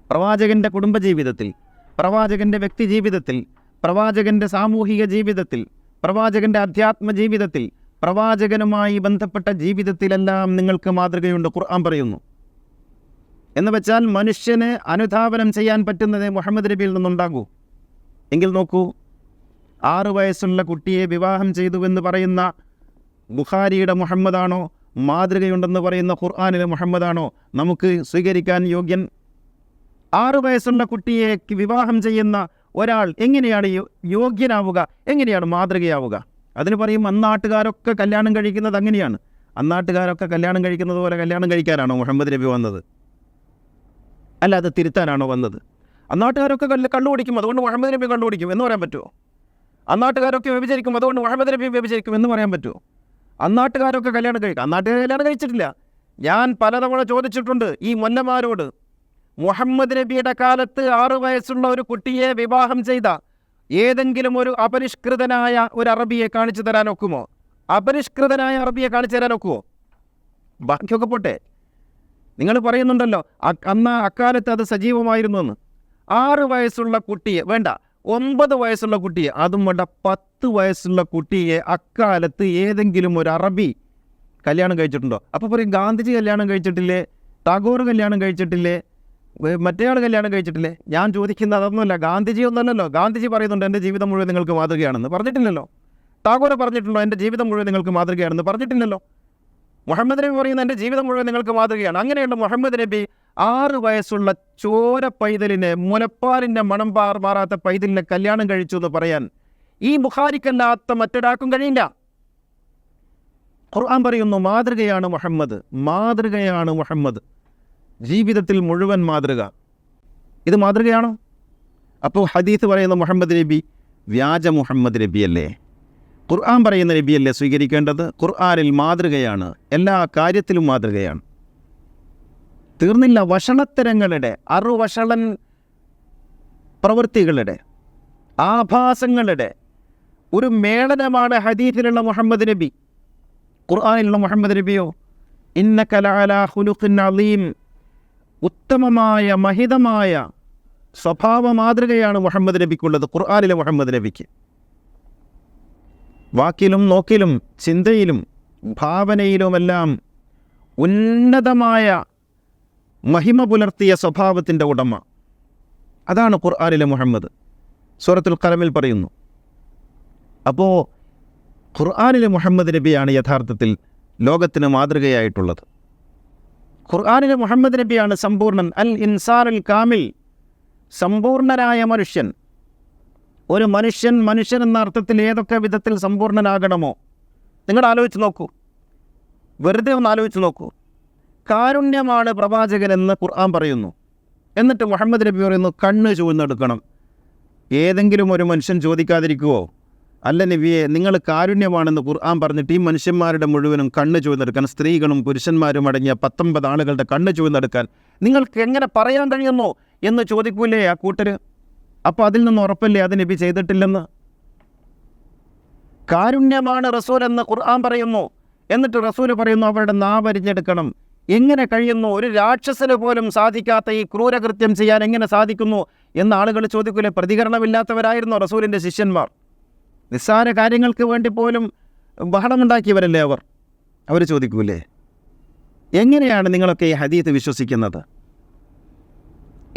[SPEAKER 1] പ്രവാചകൻ്റെ കുടുംബജീവിതത്തിൽ, പ്രവാചകൻ്റെ വ്യക്തി ജീവിതത്തിൽ, പ്രവാചകൻ്റെ സാമൂഹിക ജീവിതത്തിൽ, പ്രവാചകൻ്റെ അധ്യാത്മ ജീവിതത്തിൽ, പ്രവാചകനുമായി ബന്ധപ്പെട്ട ജീവിതത്തിലെല്ലാം നിങ്ങൾക്ക് മാതൃകയുണ്ട് ഖുർആൻ പറയുന്നു. എന്ന് വെച്ചാൽ മനുഷ്യന് അനുധാവനം ചെയ്യാൻ പറ്റുന്നത് മുഹമ്മദ് നബിയിൽ നിന്നുണ്ടാകൂ. എങ്കിൽ നോക്കൂ, 6 വയസ്സുള്ള കുട്ടിയെ വിവാഹം ചെയ്തുവെന്ന് പറയുന്ന ബുഖാരിയുടെ മുഹമ്മദാണോ, മാതൃകയുണ്ടെന്ന് പറയുന്ന ഖുർആനിലെ മുഹമ്മദാണോ നമുക്ക് സ്വീകരിക്കാൻ യോഗ്യൻ? 6 വയസ്സുള്ള കുട്ടിയെ വിവാഹം ചെയ്യുന്ന ഒരാൾ എങ്ങനെയാണ് യോഗ്യനാവുക, എങ്ങനെയാണ് മാതൃകയാവുക? അതിന് പറയും അന്നാട്ടുകാരൊക്കെ കല്യാണം കഴിക്കുന്നത് അങ്ങനെയാണ്. അന്നാട്ടുകാരൊക്കെ കല്യാണം കഴിക്കുന്നത് പോലെ കല്യാണം കഴിക്കാനാണോ മുഹമ്മദ് നബി വന്നത്? അല്ല, അത് തിരുത്താനാണോ വന്നത്? അന്നാട്ടുകാരൊക്കെ കള്ളു കുടിക്കും, അതുകൊണ്ട് മുഹമ്മദ് നബി കള്ളു കുടിക്കും എന്ന് പറയാൻ പറ്റുമോ? അന്നാട്ടുകാരൊക്കെ വ്യഭിചരിക്കും, അതുകൊണ്ട് മുഹമ്മദ് നബി വ്യഭിചരിക്കും എന്ന് പറയാൻ പറ്റുമോ? അന്നാട്ടുകാരൊക്കെ കല്യാണം കഴിക്കും, അന്നാട്ടുകാർ കല്യാണം കഴിച്ചിട്ടില്ല. ഞാൻ പലതവണ ചോദിച്ചിട്ടുണ്ട് ഈ മൊല്ലമാരോട്, മുഹമ്മദ് നബിയുടെ കാലത്ത് 6 വയസ്സുള്ള ഒരു കുട്ടിയെ വിവാഹം ചെയ്ത ഏതെങ്കിലും ഒരു അപരിഷ്കൃതനായ ഒരു അറബിയെ കാണിച്ചു തരാൻ ഒക്കുമോ? അപരിഷ്കൃതനായ അറബിയെ കാണിച്ചു തരാൻ ഒക്കുമോ? ബാക്കിയൊക്കെ പോട്ടെ, നിങ്ങൾ പറയുന്നുണ്ടല്ലോ അന്ന് അക്കാലത്ത് അത് സജീവമായിരുന്നു എന്ന്. 6 വയസ്സുള്ള കുട്ടിയെ വേണ്ട, 9 വയസ്സുള്ള കുട്ടിയെ, അതും വേണ്ട 10 വയസ്സുള്ള കുട്ടിയെ അക്കാലത്ത് ഏതെങ്കിലും ഒരു അറബി കല്യാണം കഴിച്ചിട്ടുണ്ടോ? അപ്പോൾ പറയും ഗാന്ധിജി കല്യാണം കഴിച്ചിട്ടില്ലേ, ടാഗോർ കല്യാണം കഴിച്ചിട്ടില്ലേ, മറ്റേയാൾ കല്യാണം കഴിച്ചിട്ടില്ലേ? ഞാൻ ചോദിക്കുന്നത് അതൊന്നുമല്ല, ഗാന്ധിജി ഒന്നല്ലല്ലോ. ഗാന്ധിജി പറയുന്നുണ്ട് എൻ്റെ ജീവിതം മുഴുവൻ നിങ്ങൾക്ക് മാതൃകയാണെന്ന്, പറഞ്ഞിട്ടില്ലല്ലോ. ടാഗോർ പറഞ്ഞിട്ടുണ്ടോ എൻ്റെ ജീവിതം മുഴുവൻ നിങ്ങൾക്ക് മാതൃകയാണെന്ന്? പറഞ്ഞിട്ടില്ലല്ലോ. മുഹമ്മദ് നബി പറയുന്ന എൻ്റെ ജീവിതം മുഴുവൻ നിങ്ങൾക്ക് മാതൃകയാണ്. അങ്ങനെയുള്ള മുഹമ്മദ് നബി 6 വയസ്സുള്ള ചോര പൈതലിനെ, മുലപ്പാലിൻ്റെ മണം മാറാത്ത പൈതലിനെ കല്യാണം കഴിച്ചു എന്ന് പറയാൻ ഈ ബുഖാരിക്കല്ലാത്ത മറ്റൊരാൾക്കും കഴിയില്ല. ഖുർആൻ പറയുന്നു മാതൃകയാണ് മുഹമ്മദ്, മാതൃകയാണ് മുഹമ്മദ്, ജീവിതത്തിൽ മുഴുവൻ മാതൃക. ഇത് മാതൃകയാണോ? അപ്പോൾ ഹദീസ് പറയുന്ന മുഹമ്മദ് നബി വ്യാജ മുഹമ്മദ് നബിയല്ലേ? ഖുർആൻ പറയുന്ന നബിയല്ലേ സ്വീകരിക്കേണ്ടത്? ഖുർആനിൽ മാതൃകയാണ്, എല്ലാ കാര്യത്തിലും മാതൃകയാണ്. തീർന്നില്ല. വഷളത്തരങ്ങളുടെ, അറുവഷളൻ പ്രവൃത്തികളുടെ, ആഭാസങ്ങളുടെ ഒരു മേളനമാണ് ഹദീസിലുള്ള മുഹമ്മദ് നബി. ഖുർആനിലുള്ള മുഹമ്മദ് നബിയോ ഇന്നക ലഅലാ ഖുലുഖിൻ അളീം, ഉത്തമമായ മഹിതമായ സ്വഭാവ മാതൃകയാണ് മുഹമ്മദ് നബിക്കുള്ളത്. ഖുർആനിലെ മുഹമ്മദ് നബിക്ക് വാക്കിലും നോക്കിലും ചിന്തയിലും ഭാവനയിലുമെല്ലാം ഉന്നതമായ മഹിമ പുലർത്തിയ സ്വഭാവത്തിൻ്റെ ഉടമ. അതാണ് ഖുർആനിലെ മുഹമ്മദ്. സൂറത്തുൽ ഖലമിൽ പറയുന്നു. അപ്പോൾ ഖുർആനിലെ മുഹമ്മദ് നബിയാണ് യഥാർത്ഥത്തിൽ ലോകത്തിന് മാതൃകയായിട്ടുള്ളത്. ഖുർആനിലെ മുഹമ്മദ് നബിയാണ് സമ്പൂർണ്ണൻ, അൽ ഇൻസാനുൽ കാമിൽ, സമ്പൂർണ്ണനായ മനുഷ്യൻ. ഒരു മനുഷ്യൻ എന്ന അർത്ഥത്തിൽ ഏതൊക്കെ വിധത്തിൽ സമ്പൂർണ്ണനാകണമോ നിങ്ങൾ ആലോചിച്ച് നോക്കൂ, വെറുതെ ഒന്ന് ആലോചിച്ച് നോക്കൂ. കാരുണ്യമാണ് പ്രവാചകനെന്ന് ഖുർആൻ പറയുന്നു. എന്നിട്ട് മുഹമ്മദ് നബി പറയുന്നു കണ്ണ് ചുവന്നെടുക്കണം. ഏതെങ്കിലും ഒരു മനുഷ്യൻ ചോദിക്കാതിരിക്കുമോ, അല്ല നബിയെ നിങ്ങൾ കാരുണ്യമാണെന്ന് ഖുർആൻ പറഞ്ഞിട്ട് ഈ മനുഷ്യന്മാരുടെ മുഴുവനും കണ്ണ് ചുവന്നെടുക്കാൻ, സ്ത്രീകളും പുരുഷന്മാരും അടങ്ങിയ 19 ആളുകളുടെ കണ്ണ് ചുവന്നെടുക്കാൻ നിങ്ങൾക്ക് എങ്ങനെ പറയാൻ കഴിയുമോ എന്ന് ചോദിക്കൂലേ ആ കൂട്ടർ? അപ്പോൾ അതിൽ നിന്ന് ഉറപ്പല്ലേ അത് നബി ചെയ്തിട്ടില്ലെന്ന്? കാരുണ്യമാണ് റസൂൽ എന്ന് ഖുർആൻ പറയുന്നു. എന്നിട്ട് റസൂൽ പറയുന്നു അവരുടെ നാവരിഞ്ഞെടുക്കണം. എങ്ങനെ കഴിയുന്നു? ഒരു രാക്ഷസന് പോലും സാധിക്കാത്ത ഈ ക്രൂരകൃത്യം ചെയ്യാൻ എങ്ങനെ സാധിക്കുന്നു എന്ന് ആളുകൾ ചോദിക്കൂലേ? പ്രതികരണമില്ലാത്തവരായിരുന്നു റസൂലിൻ്റെ ശിഷ്യന്മാർ. നിസ്സാര കാര്യങ്ങൾക്ക് വേണ്ടി പോലും ബഹളമുണ്ടാക്കിയവരല്ലേ അവർ ചോദിക്കൂലേ? എങ്ങനെയാണ് നിങ്ങളൊക്കെ ഈ ഹദീത്ത് വിശ്വസിക്കുന്നത്?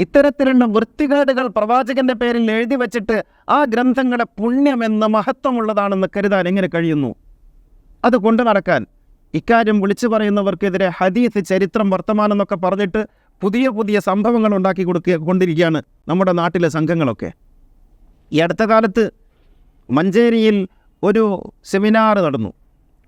[SPEAKER 1] ഇത്തരത്തിലുള്ള വൃത്തികേടുകൾ പ്രവാചകന്റെ പേരിൽ എഴുതി വച്ചിട്ട് ആ ഗ്രന്ഥങ്ങളുടെ പുണ്യമെന്ന മഹത്വമുള്ളതാണെന്ന് കരുതാൻ എങ്ങനെ കഴിയുന്നു? അത് കൊണ്ടു നടക്കാൻ ഇക്കാര്യം വിളിച്ചു പറയുന്നവർക്കെതിരെ ഹദീത്ത്, ചരിത്രം, വർത്തമാനം എന്നൊക്കെ പറഞ്ഞിട്ട് പുതിയ പുതിയ സംഭവങ്ങൾ ഉണ്ടാക്കി കൊണ്ടിരിക്കുകയാണ് നമ്മുടെ നാട്ടിലെ സംഘങ്ങളൊക്കെ. ഈ അടുത്ത കാലത്ത് മഞ്ചേരിയിൽ ഒരു സെമിനാർ നടന്നു,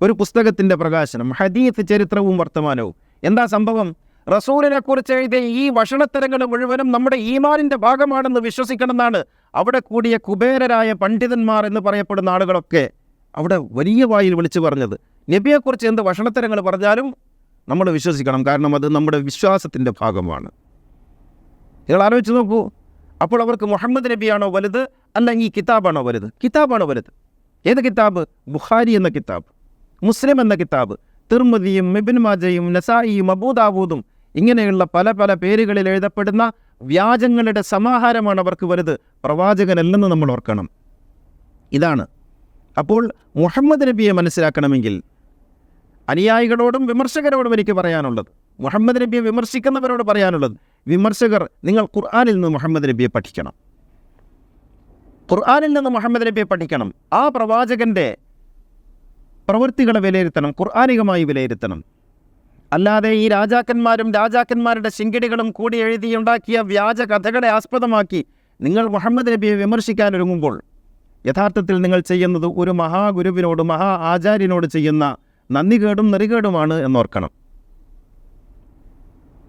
[SPEAKER 1] ഒരു പുസ്തകത്തിൻ്റെ പ്രകാശനം, ഹദീത്ത്, ചരിത്രവും വർത്തമാനവും. എന്താ സംഭവം? റസൂലിനെ കുറിച്ച് എഴുതിയ ഈ വഷണത്തരങ്ങൾ മുഴുവനും നമ്മുടെ ഈമാനിൻ്റെ ഭാഗമാണെന്ന് വിശ്വസിക്കണമെന്നാണ് അവിടെ കൂടിയ കുബേരരായ പണ്ഡിതന്മാർ എന്ന് പറയപ്പെടുന്ന ആളുകളൊക്കെ അവിടെ വലിയ വായിൽ വിളിച്ചു പറഞ്ഞത്. നബിയെക്കുറിച്ച് എന്ത് വഷണത്തരങ്ങൾ പറഞ്ഞാലും നമ്മൾ വിശ്വസിക്കണം, കാരണം അത് നമ്മുടെ വിശ്വാസത്തിൻ്റെ ഭാഗമാണ്. നിങ്ങൾ ആലോചിച്ച് നോക്കൂ. അപ്പോൾ അവർക്ക് മുഹമ്മദ് നബിയാണോ വലുത്, അല്ലെങ്കിൽ ഈ കിതാബാണോ വലുത്? കിതാബാണോ വലുത്. ഏത് കിതാബ്? ബുഖാരി എന്ന കിതാബ്, മുസ്ലിം എന്ന കിതാബ്, തിർമിദിയും ഇബ്നു മാജയും നസായിയും അബൂദാവൂദും ഇങ്ങനെയുള്ള പല പല പേരുകളിൽ എഴുതപ്പെടുന്ന വ്യാജങ്ങളുടെ സമാഹാരമാണ് അവർക്ക് വലുത്, പ്രവാചകനല്ലെന്ന് നമ്മൾ ഓർക്കണം. ഇതാണ്. അപ്പോൾ മുഹമ്മദ് നബിയെ മനസ്സിലാക്കണമെങ്കിൽ അനുയായികളോടും വിമർശകരോടും എനിക്ക് പറയാനുള്ളത്, മുഹമ്മദ് നബിയെ വിമർശിക്കുന്നവരോട് പറയാനുള്ളത്, വിമർശകർ നിങ്ങൾ ഖുർആനിൽ നിന്ന് മുഹമ്മദ് നബിയെ പഠിക്കണം. ഖുർആനിൽ നിന്ന് മുഹമ്മദ് നബിയെ പഠിക്കണം. ആ പ്രവാചകൻ്റെ പ്രവൃത്തികളെ വിലയിരുത്തണം, ഖുർആനികമായി വിലയിരുത്തണം. അല്ലാതെ ഈ രാജാക്കന്മാരുടെ ശിങ്കിടികളും കൂടി എഴുതിയുണ്ടാക്കിയ വ്യാജ കഥകളെ ആസ്പദമാക്കി നിങ്ങൾ മുഹമ്മദ് നബിയെ വിമർശിക്കാനൊരുങ്ങുമ്പോൾ യഥാർത്ഥത്തിൽ നിങ്ങൾ ചെയ്യുന്നത് ഒരു മഹാഗുരുവിനോട്, മഹാ ആചാര്യനോട് ചെയ്യുന്ന നന്ദികേടും നെറികേടുമാണ് എന്നോർക്കണം.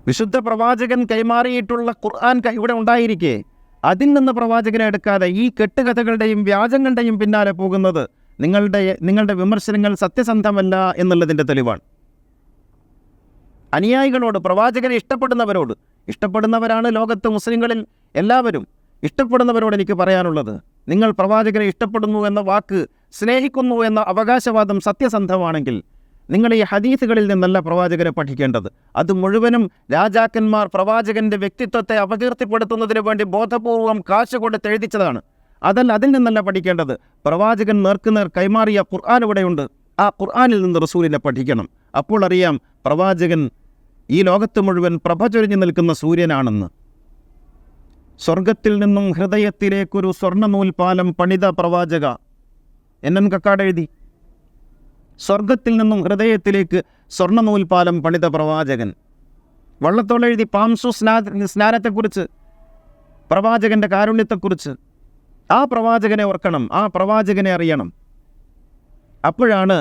[SPEAKER 1] വിശുദ്ധ പ്രവാചകൻ കൈമാറിയിട്ടുള്ള ഖുർആൻ ഇവിടെ ഉണ്ടായിരിക്കെ അതിൽ നിന്ന് പ്രവാചകനെ എടുക്കാതെ ഈ കെട്ടുകഥകളുടെയും വ്യാജങ്ങളുടെയും പിന്നാലെ പോകുന്നത് നിങ്ങളുടെ വിമർശനങ്ങൾ സത്യസന്ധമല്ല എന്നുള്ളതിൻ്റെ തെളിവാണ്. അനുയായികളോട്, പ്രവാചകനെ ഇഷ്ടപ്പെടുന്നവരാണ് ലോകത്ത് മുസ്ലിങ്ങളിൽ എല്ലാവരും, ഇഷ്ടപ്പെടുന്നവരോട് എനിക്ക് പറയാനുള്ളത്, നിങ്ങൾ പ്രവാചകനെ ഇഷ്ടപ്പെടുന്നു എന്ന വാക്ക്, സ്നേഹിക്കുന്നു എന്ന അവകാശവാദം സത്യസന്ധമാണെങ്കിൽ നിങ്ങൾ ഈ ഹദീസുകളിൽ നിന്നല്ല പ്രവാചകനെ പഠിക്കേണ്ടത്. അത് മുഴുവനും രാജാക്കന്മാർ പ്രവാചകൻ്റെ വ്യക്തിത്വത്തെ അപകീർത്തിപ്പെടുത്തുന്നതിന് വേണ്ടി ബോധപൂർവം കാശ് കൊടുത്ത് എഴുതിച്ചതാണ്. അതിൽ നിന്നല്ല പഠിക്കേണ്ടത്. പ്രവാചകൻ നേർക്കുനേർ കൈമാറിയ ഖുർആൻ ഇവിടെയുണ്ട്. ആ ഖുർആനിൽ നിന്ന് റസൂലിനെ പഠിക്കണം. അപ്പോൾ അറിയാം പ്രവാചകൻ ഈ ലോകത്ത് മുഴുവൻ പ്രഭ ചൊരിഞ്ഞു നിൽക്കുന്ന സൂര്യനാണെന്ന്. സ്വർഗത്തിൽ നിന്നും ഹൃദയത്തിലേക്കൊരു സ്വർണ്ണനൂൽപാലം പണിത പ്രവാചക, എൻ കക്കാട് എഴുതി. സ്വർഗത്തിൽ നിന്നും ഹൃദയത്തിലേക്ക് സ്വർണ്ണനൂൽപാലം പണിത പ്രവാചകൻ. വള്ളത്തോൾ എഴുതി പാംസു സ്നാനത്തെക്കുറിച്ച്, പ്രവാചകൻ്റെ കാരുണ്യത്തെക്കുറിച്ച്. ആ പ്രവാചകനെ ഓർക്കണം, ആ പ്രവാചകനെ അറിയണം. അപ്പോഴാണ്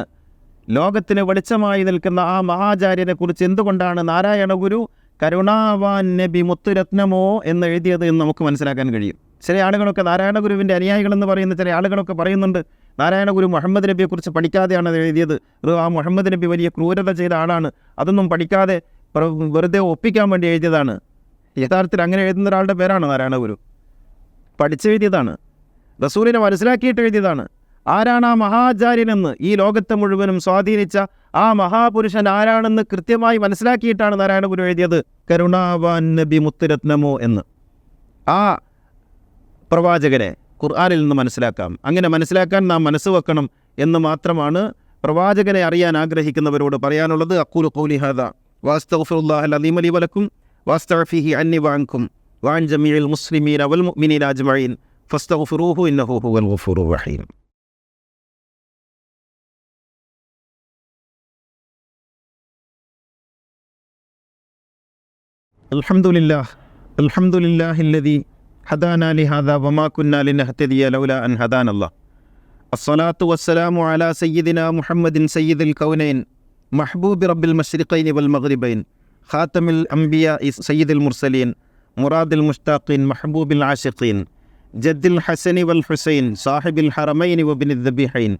[SPEAKER 1] ലോകത്തിന് വെളിച്ചമായി നിൽക്കുന്ന ആ മഹാചാര്യനെക്കുറിച്ച് എന്തുകൊണ്ടാണ് നാരായണ ഗുരു കരുണാവാൻ നബി മുത്തുരത്നമോ എന്ന് എഴുതിയത് എന്ന് നമുക്ക് മനസ്സിലാക്കാൻ കഴിയും. ചില ആളുകളൊക്കെ നാരായണ ഗുരുവിൻ്റെ അനുയായികളെന്ന് പറയുന്ന ചില ആളുകളൊക്കെ പറയുന്നുണ്ട് നാരായണ ഗുരു മുഹമ്മദ് നബിയെക്കുറിച്ച് പഠിക്കാതെയാണ് അത് എഴുതിയത്, ആ മുഹമ്മദ് നബി വലിയ ക്രൂരത ചെയ്ത ആളാണ്, അതൊന്നും പഠിക്കാതെ വെറുതെ ഒപ്പിക്കാൻ വേണ്ടി എഴുതിയതാണ്. യഥാർത്ഥത്തിൽ അങ്ങനെ എഴുതുന്ന ഒരാളുടെ പേരാണ് നാരായണ ഗുരു. പഠിച്ചെഴുതിയതാണ്, റസൂലിനെ മനസ്സിലാക്കിയിട്ട് എഴുതിയതാണ്. ആരാണ് ആ മഹാചാര്യനെന്ന്, ഈ ലോകത്തെ മുഴുവനും സ്വാധീനിച്ച ആ മഹാപുരുഷൻ ആരാണെന്ന് കൃത്യമായി മനസ്സിലാക്കിയിട്ടാണ് നാരായണ ഗുരു എഴുതിയത് കരുണാവാൻ നബി മുത്തുരത്നമോ എന്ന്. ആ പ്രവാചകനെ ഖുർആനിൽ നിന്ന് മനസ്സിലാക്കാം. അങ്ങനെ മനസ്സിലാക്കാൻ നാം മനസ്സ് വെക്കണം എന്ന് മാത്രമാണ് പ്രവാചകനെ അറിയാൻ ആഗ്രഹിക്കുന്നവരോട് പറയാനുള്ളത്. അഖൂലു ഖൗലി ഹാദാ വഅസ്തഗ്ഫിറുല്ലാഹൽ അലീം ലി വലക്കും വഅസ്തഗ്ഫിഹി അന്നി വഅൻകും വഅൻ ജമീഇൽ മുസ്ലിമീന വൽ മുഅ്മിനീന അജ്മഈൻ ഫസ്തഗ്ഫിറൂഹു ഇന്നഹു ഹുവൽ ഗഫൂറുർ റഹീം. അൽഹംദുലില്ലാഹില്ലദീ ഹദാനാ ലിഹാദാ വമാ കുന്നാ ലിനഹ്തദിയ ലൗലാ അൻ ഹദാനല്ലാഹ്. അസ്സലാത്തു വസ്സലാമു അലാ സയ്യിദിനാ മുഹമ്മദിൻ സയ്യിദുൽ കൗനൈൻ മഹ്ബൂബി റബ്ബിൽ മശ്രിഖൈനി വൽ മഗ്രിബൈൻ ഖാതമിൽ അംബിയാ സയ്യിദുൽ മുർസലീൻ മുറാദിൽ മുഷ്താഖീൻ മഹ്ബൂബിൽ ആശിഖീൻ ജദ്ദിൽ ഹസനി വൽ ഹുസൈൻ സാഹിബിൽ ഹറമൈനി വബ്നിൽ ദബീഹൈൻ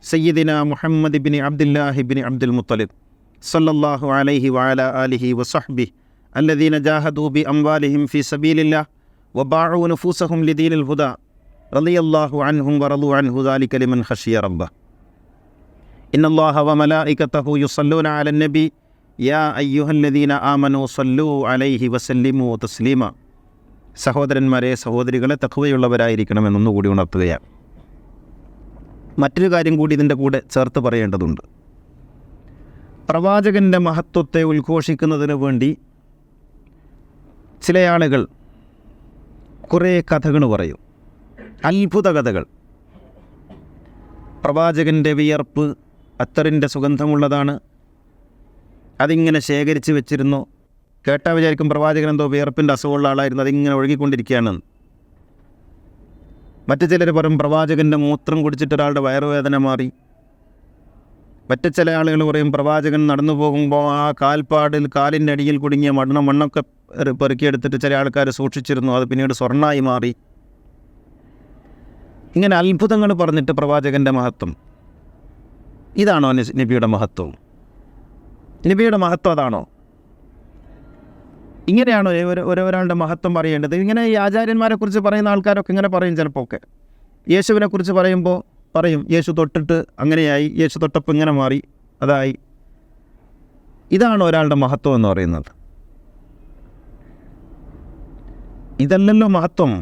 [SPEAKER 1] സയ്യിദിനാ മുഹമ്മദ് ഇബ്നി അബ്ദുല്ലാഹി ഇബ്നി അബ്ദുൽ മുത്തലിബ് സല്ലല്ലാഹു അലൈഹി വഅലാ ആലിഹി വസഹ്ബിഹി الذين جاهدوا بأموالهم في سبيل الله وباعوا نفوسهم لدين الهدى رضي الله عنهم ورضوا عنه ذلك لمن خشي ربه إن الله وملائكته يصلون على النبي يا أيها الذين آمنوا صلوا عليه وسلموا تسليما. സഹോദരന്മാരെ, സഹോദരികളെ, തഖ്വയുള്ളവരായിരിക്കണമെന്നൊന്നുകൂടി ഉണർത്തുകയാണ്. മറ്റൊരു കാര്യം കൂടി ഇതിൻ്റെ കൂടെ ചേർത്ത് പറയേണ്ടതുണ്ട്. പ്രവാചകൻ്റെ മഹത്വത്തെ ഉദ്ഘോഷിക്കുന്നതിന് വേണ്ടി ചില ആളുകൾ കുറേ കഥകൾ പറയും, അത്ഭുത കഥകൾ. പ്രവാചകൻ്റെ വിയർപ്പ് അത്തറിൻ്റെ സുഗന്ധമുള്ളതാണ്, അതിങ്ങനെ ശേഖരിച്ച് വെച്ചിരുന്നു. കേട്ടാൽ വിചാരിക്കും പ്രവാചകൻ എന്തോ വിയർപ്പിൻ്റെ അസുഖമുള്ള ആളായിരുന്നു, അതിങ്ങനെ ഒഴുകിക്കൊണ്ടിരിക്കുകയാണെന്ന്. മറ്റു ചിലർ പറയും പ്രവാചകൻ്റെ മൂത്രം കുടിച്ചിട്ടൊരാളുടെ വയറുവേദന മാറി. മറ്റു ചില ആളുകൾ പറയും പ്രവാചകൻ നടന്നു പോകുമ്പോൾ ആ കാൽപ്പാടിൽ കാലിൻ്റെ അടിയിൽ കുടുങ്ങിയ മണ്ണൊക്കെ പെറുക്കിയെടുത്തിട്ട് ചില ആൾക്കാർ സൂക്ഷിച്ചിരുന്നു, അത് പിന്നീട് സ്വർണ്ണമായി മാറി. ഇങ്ങനെ അത്ഭുതങ്ങൾ പറഞ്ഞിട്ട് പ്രവാചകൻ്റെ മഹത്വം ഇതാണോ നബിയുടെ മഹത്വം? നബിയുടെ മഹത്വം അതാണോ? ഇങ്ങനെയാണോ ഒരാളുടെ മഹത്വം പറയേണ്ടത്? ഇങ്ങനെ ഈ ആചാര്യന്മാരെക്കുറിച്ച് പറയുന്ന ആൾക്കാരൊക്കെ ഇങ്ങനെ പറയും. ചിലപ്പോൾ ഒക്കെ യേശുവിനെക്കുറിച്ച് പറയുമ്പോൾ പറയും യേശു തൊട്ടിട്ട് അങ്ങനെയായി, യേശു തൊട്ടപ്പോൾ ഇങ്ങനെ മാറി, അതായി. ഇതാണ് ഒരാളുടെ മഹത്വം എന്ന് പറയുന്നത്. ഇതല്ലല്ലോ മഹത്വം.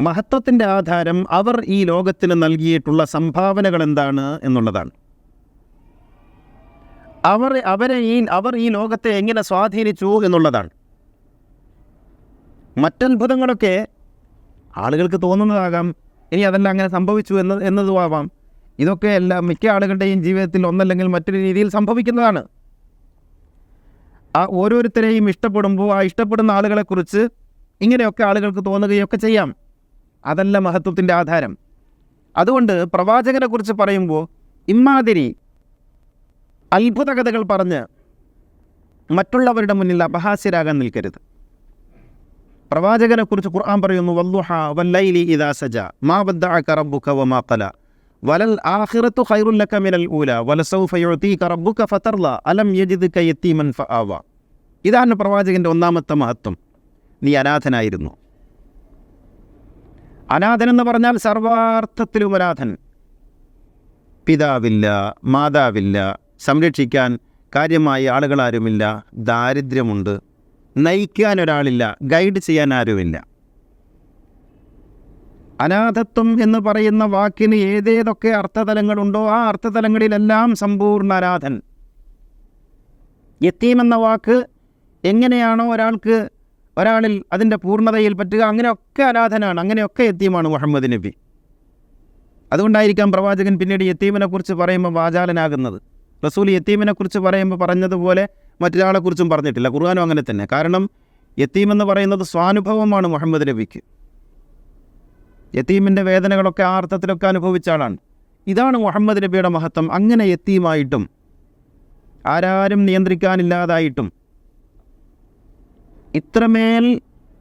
[SPEAKER 1] മഹത്വത്തിൻ്റെ ആധാരം അവർ ഈ ലോകത്തിന് നൽകിയിട്ടുള്ള സംഭാവനകൾ എന്താണ് എന്നുള്ളതാണ്. അവർ ഈ ലോകത്തെ എങ്ങനെ സ്വാധീനിച്ചു എന്നുള്ളതാണ്. മറ്റത്ഭുതങ്ങളൊക്കെ ആളുകൾക്ക് തോന്നുന്നതാകാം, ഇനി അതെല്ലാം അങ്ങനെ സംഭവിച്ചു എന്നതുമാവാം. ഇതൊക്കെ മിക്ക ആളുകളുടെയും ജീവിതത്തിൽ ഒന്നല്ലെങ്കിൽ മറ്റൊരു രീതിയിൽ സംഭവിക്കുന്നതാണ്. ആ ഓരോരുത്തരെയും ഇഷ്ടപ്പെടുമ്പോൾ ആ ഇഷ്ടപ്പെടുന്ന ആളുകളെക്കുറിച്ച് ഇങ്ങനെയൊക്കെ ആളുകൾക്ക് തോന്നുകയൊക്കെ ചെയ്യാം. അതല്ല മഹത്വത്തിൻ്റെ ആധാരം. അതുകൊണ്ട് പ്രവാചകനെക്കുറിച്ച് പറയുമ്പോൾ ഇമ്മാതിരി അത്ഭുത കഥകൾ പറഞ്ഞ് മറ്റുള്ളവരുടെ മുന്നിൽ അപഹാസ്യരാകാൻ നിൽക്കരുത്. പ്രവാചകനെക്കുറിച്ച് ഖുർആൻ പറയുന്നു, വല്ലുഹ വല്ലൈലി ഇദാ സജ മാ വദ്ദഅക റബ്ബുക വമാ ഖല വലൽ ആഖിറതു ഖൈറുൽ ലക മിനൽ ഊല വലസൗഫ യുഅതീക റബ്ബുക ഫതർള അലം യജിദ്ക യതീമൻ ഫആവ. ഇതാണ് പ്രവാചകൻ്റെ ഒന്നാമത്തെ മഹത്വം. നീ അനാഥനായിരുന്നു. അനാഥനെന്ന് പറഞ്ഞാൽ സർവാർത്ഥത്തിലും അനാഥൻ. പിതാവില്ല, മാതാവില്ല, സംരക്ഷിക്കാൻ കാര്യമായി ആളുകളാരുമില്ല, ദാരിദ്ര്യമുണ്ട്, നയിക്കാൻ ഒരാളില്ല, ഗൈഡ് ചെയ്യാൻ ആരുമില്ല. അനാഥത്വം എന്ന് പറയുന്ന വാക്കിന് ഏതേതൊക്കെ അർത്ഥതലങ്ങളുണ്ടോ ആ അർത്ഥതലങ്ങളിലെല്ലാം സമ്പൂർണ്ണ അനാഥൻ. യത്തീം എന്ന വാക്ക് എങ്ങനെയാണോ ഒരാളിൽ അതിൻ്റെ പൂർണ്ണതയിൽ പറ്റുക, അങ്ങനെയൊക്കെ അനാഥനാണ്, അങ്ങനെയൊക്കെ യത്തീമാണ് മുഹമ്മദ് നബി. അതുകൊണ്ടായിരിക്കാം പ്രവാചകൻ പിന്നീട് യത്തീമിനെക്കുറിച്ച് പറയുമ്പോൾ വാചാലനാകുന്നത്. റസൂൽ യത്തീമിനെക്കുറിച്ച് പറയുമ്പോൾ പറഞ്ഞതുപോലെ മറ്റൊരാളെക്കുറിച്ചും പറഞ്ഞിട്ടില്ല. ഖുർആനും അങ്ങനെ തന്നെ. കാരണം യത്തീമെന്ന് പറയുന്നത് സ്വാനുഭവമാണ് മുഹമ്മദ് നബിക്ക്. യത്തീമിൻ്റെ വേദനകളൊക്കെ ആ അർത്ഥത്തിലൊക്കെ അനുഭവിച്ച ആളാണ്. ഇതാണ് മുഹമ്മദ് നബിയുടെ മഹത്വം. അങ്ങനെ യത്തീമായിട്ടും ആരാരും നിയന്ത്രിക്കാനില്ലാതായിട്ടും ഇത്രമേൽ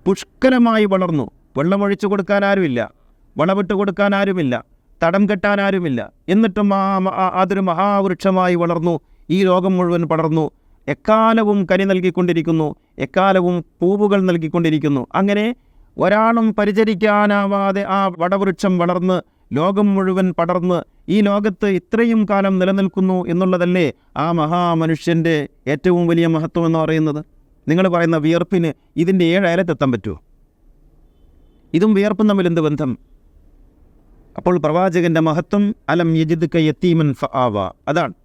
[SPEAKER 1] പുഷ്കലമായി വളർന്നു. വെള്ളമൊഴിച്ചു കൊടുക്കാൻ ആരുമില്ല, വളവിട്ട് കൊടുക്കാൻ ആരുമില്ല, തടം കെട്ടാൻ ആരുമില്ല. എന്നിട്ടും അതൊരു മഹാവൃക്ഷമായി വളർന്നു, ഈ ലോകം മുഴുവൻ പടർന്നു, എക്കാലവും കനി നൽകിക്കൊണ്ടിരിക്കുന്നു, എക്കാലവും പൂവുകൾ നൽകിക്കൊണ്ടിരിക്കുന്നു. അങ്ങനെ ഒരാളും പരിചരിക്കാനാവാതെ ആ വടവൃക്ഷം വളർന്ന് ലോകം മുഴുവൻ പടർന്ന് ഈ ലോകത്ത് ഇത്രയും കാലം നിലനിൽക്കുന്നു എന്നുള്ളതല്ലേ ആ മഹാമനുഷ്യൻ്റെ ഏറ്റവും വലിയ മഹത്വം എന്ന് പറയുന്നത്. നിങ്ങൾ പറയുന്ന വിയർപ്പിന് ഇതിൻ്റെ 7 അയലത്തെത്താൻ പറ്റുമോ? ഇതും വിയർപ്പും തമ്മിൽ എന്ത് ബന്ധം? അപ്പോൾ പ്രവാചകൻ്റെ മഹത്വം അലം യജിദ്ക യതീമൻ ഫആവ. അതാണ്.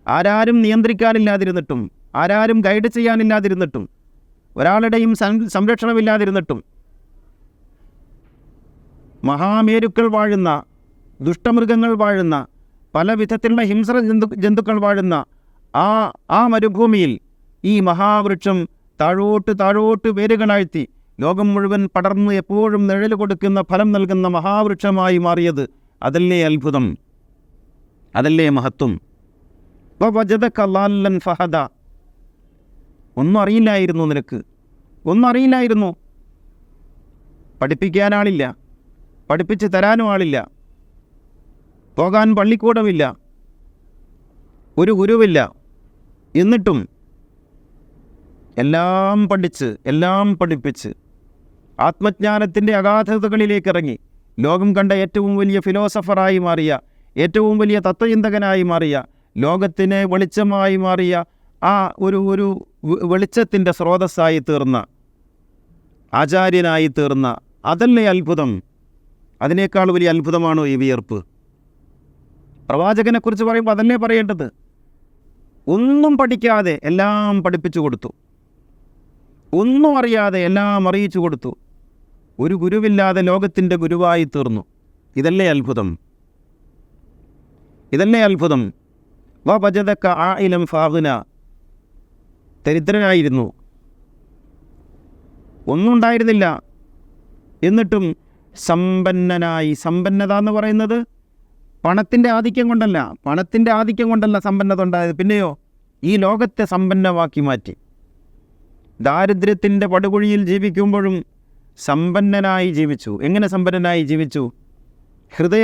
[SPEAKER 1] ആരാരും നിയന്ത്രിക്കാനില്ലാതിരുന്നിട്ടും, ആരാരും ഗൈഡ് ചെയ്യാനില്ലാതിരുന്നിട്ടും, ഒരാളുടെയും സംരക്ഷണമില്ലാതിരുന്നിട്ടും, മഹാമേരുക്കൾ വാഴുന്ന, ദുഷ്ടമൃഗങ്ങൾ വാഴുന്ന, പല വിധത്തിലുള്ള ഹിംസ്ര ജന്തുക്കൾ വാഴുന്ന ആ മരുഭൂമിയിൽ ഈ മഹാവൃക്ഷം താഴോട്ട് താഴോട്ട് വേരുകളാഴ്ത്തി ലോകം മുഴുവൻ പടർന്ന് എപ്പോഴും നിഴൽ കൊടുക്കുന്ന ഫലം നൽകുന്ന മഹാവൃക്ഷമായി മാറിയത്, അതല്ലേ അത്ഭുതം, അതല്ലേ മഹത്വം. വജദക ളാല്ലൻ ഫഹദ, ഒന്നും അറിയില്ലായിരുന്നു, നിനക്ക് ഒന്നും അറിയില്ലായിരുന്നു. പഠിപ്പിക്കാനാളില്ല, പഠിപ്പിച്ച് തരാനും ആളില്ല, പോകാൻ പള്ളിക്കൂടമില്ല, ഒരു ഗുരുവില്ല. എന്നിട്ടും എല്ലാം പഠിച്ച് എല്ലാം പഠിപ്പിച്ച് ആത്മജ്ഞാനത്തിൻ്റെ അഗാധതകളിലേക്ക് ഇറങ്ങി ലോകം കണ്ട ഏറ്റവും വലിയ ഫിലോസഫറായി മാറിയ, ഏറ്റവും വലിയ തത്വചിന്തകനായി മാറിയ, ലോകത്തിന് വെളിച്ചമായി മാറിയ ആ ഒരു വെളിച്ചത്തിൻ്റെ സ്രോതസ്സായി തീർന്ന, ആചാര്യനായി തീർന്ന, അതല്ലേ അത്ഭുതം. അതിനേക്കാൾ വലിയ അത്ഭുതമാണോ ഈ വിയർപ്പ്? പ്രവാചകനെക്കുറിച്ച് പറയുമ്പോൾ അതല്ലേ പറയേണ്ടത്. ഒന്നും പഠിക്കാതെ എല്ലാം പഠിപ്പിച്ചു കൊടുത്തു, ഒന്നും അറിയാതെ എല്ലാം അറിയിച്ചു കൊടുത്തു, ഒരു ഗുരുവില്ലാതെ ലോകത്തിൻ്റെ ഗുരുവായി തീർന്നു. ഇതല്ലേ അത്ഭുതം, ഇതല്ലേ അത്ഭുതം. വജദക ആയിലം ഫാഗ്ന, ദരിദ്രനായിരുന്നു, ഒന്നും ഉണ്ടായിരുന്നില്ല, എന്നിട്ടും സമ്പന്നനായി. സമ്പന്നത എന്ന് പറയുന്നത് പണത്തിൻ്റെ ആധിക്യം കൊണ്ടല്ല, പണത്തിൻ്റെ ആധിക്യം കൊണ്ടല്ല സമ്പന്നത ഉണ്ടായത്, പിന്നെയോ ഈ ലോകത്തെ സമ്പന്നമാക്കി മാറ്റി. ദാരിദ്ര്യത്തിൻ്റെ പടുകുഴിയിൽ ജീവിക്കുമ്പോഴും സമ്പന്നനായി ജീവിച്ചു. എങ്ങനെ സമ്പന്നനായി ജീവിച്ചു? ഹൃദയ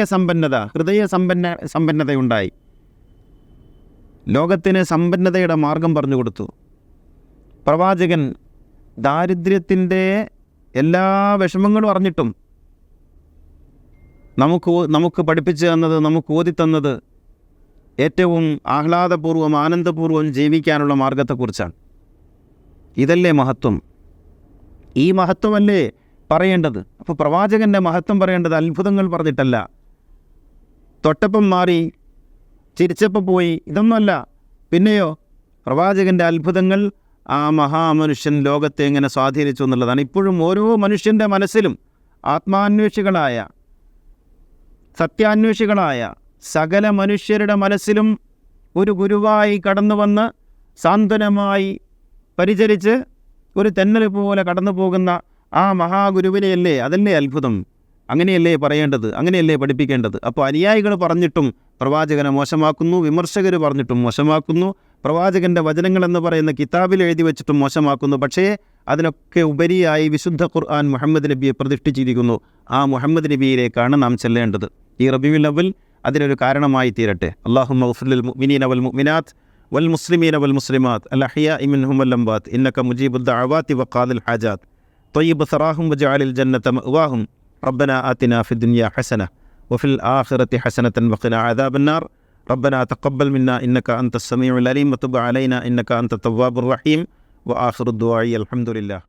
[SPEAKER 1] സമ്പന്നതയുണ്ടായി. ലോകത്തിന് സമ്പന്നതയുടെ മാർഗം പറഞ്ഞു കൊടുത്തു. പ്രവാചകൻ ദാരിദ്ര്യത്തിൻ്റെ എല്ലാ വിഷമങ്ങളും അറിഞ്ഞിട്ടും നമുക്ക് പഠിപ്പിച്ചു തന്നത്, നമുക്ക് ഓതിത്തന്നത് ഏറ്റവും ആഹ്ലാദപൂർവ്വം ആനന്ദപൂർവ്വം ജീവിക്കാനുള്ള മാർഗത്തെക്കുറിച്ചാണ്. ഇതല്ലേ മഹത്വം, ഈ മഹത്വമല്ലേ പറയേണ്ടത്. അപ്പോൾ പ്രവാചകൻ്റെ മഹത്വം പറയേണ്ടത് അത്ഭുതങ്ങൾ പറഞ്ഞിട്ടല്ല, തൊട്ടപ്പം മാറി ചിരിച്ചപ്പം പോയി, ഇതൊന്നുമല്ല. പിന്നെയോ പ്രവാചകൻ്റെ അത്ഭുതങ്ങൾ ആ മഹാമനുഷ്യൻ ലോകത്തെ എങ്ങനെ സ്വാധീനിച്ചു എന്നുള്ളതാണ്. ഇപ്പോഴും ഓരോ മനുഷ്യൻ്റെ മനസ്സിലും ആത്മാന്വേഷികളായ, സത്യാന്വേഷികളായ സകല മനുഷ്യരുടെ മനസ്സിലും ഒരു ഗുരുവായി കടന്നു വന്ന് സാന്ത്വനമായി പരിചരിച്ച് ഒരു തെന്നൽ പോലെ കടന്നു പോകുന്ന ആ മഹാഗുരുവിനെയല്ലേ, അതല്ലേ അത്ഭുതം. അങ്ങനെയല്ലേ പറയേണ്ടത്, അങ്ങനെയല്ലേ പഠിപ്പിക്കേണ്ടത്. അപ്പോൾ അനുയായികൾ പറഞ്ഞിട്ടും പ്രവാചകനെ മോശമാക്കുന്നു, വിമർശകർ പറഞ്ഞിട്ടും മോശമാക്കുന്നു, പ്രവാചകൻ്റെ വചനങ്ങളെന്ന് പറയുന്ന കിതാബിൽ എഴുതി വെച്ചിട്ടും മോശമാക്കുന്നു. പക്ഷേ അതിനൊക്കെ ഉപരിയായി വിശുദ്ധ ഖുർആൻ മുഹമ്മദ് നബിയെ പ്രതിഷ്ഠിച്ചിരിക്കുന്നു. ആ മുഹമ്മദ് നബിയിലേക്കാണ് നാം ചെല്ലേണ്ടത്. ഈ റബീഉൽ അവ്വൽ അതിനൊരു കാരണമായി തീരട്ടെ. അല്ലാഹുമ്മ ഗ്ഫിർ ലിൽ മുഅ്മിനീന വൽ മുഅ്മിനാത്ത് വൽ മുസ്ലിമീന വൽ മുസ്ലിമാത്ത് അൽ അഹ്യാഇ മിൻഹും വൽ അംവാത്ത് ഇന്നക മുജീബുദ് ദഅവാതി വഖാദിൽ ഹാജാത്ത് طيب ثراهم وجعل الجنة مأواهم ربنا آتنا في الدنيا حسنة وفي الآخرة حسنة وقنا عذاب النار ربنا تقبل منا إنك أنت السميع العليم وتب علينا إنك أنت التواب الرحيم وآخر الدعاء الحمد لله.